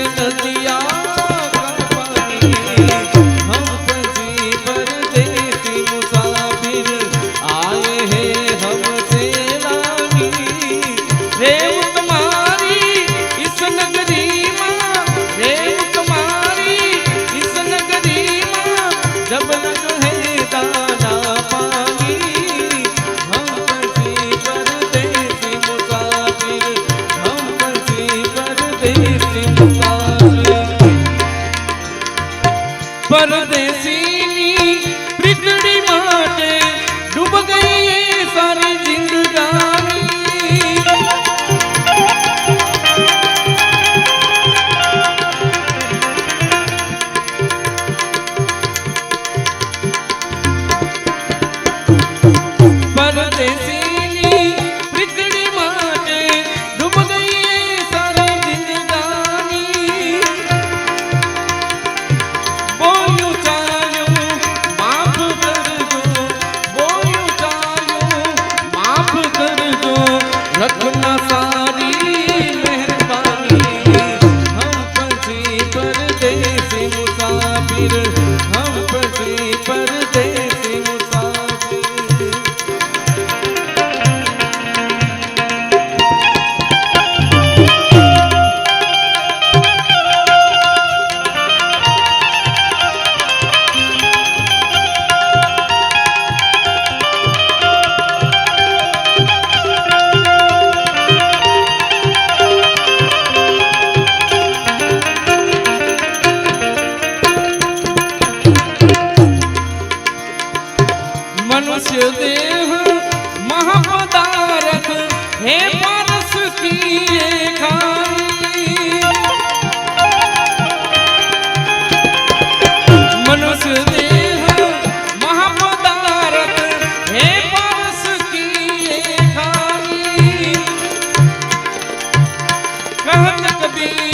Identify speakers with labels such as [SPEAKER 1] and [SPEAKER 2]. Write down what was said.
[SPEAKER 1] नदिया का पानी, हम पसी परदेसी मुसाफिर आए हैं हमसे रानी। रेव तुम्हारी इस नगरी माँ, रेव तुम्हारी इस नगरी माँ, जब लग है दाना पानी, हम पसी परदेसी मुसाफिर, हम पसी परदेसी मुसाफिर। परदेसीनी पृथ्वी माटे डूब गई ये सारी जिंदगानी। परदेसीनी पृथ्वी माटे डूब गई ये सारी जिंदगानी। बोलूं चालूं माफ कर दो, बोलूं चालूं माफ कर दो, रखना सारी मेहरबानी। हम पसी परदेसी मुसाफिर, हम पसी परदेसी मुसाफिर। मनुष्य देह महापदारथ है पारस की ये खानी। मनुष्य देह महापदारथ है पारस की ये खानी। कहत कबीर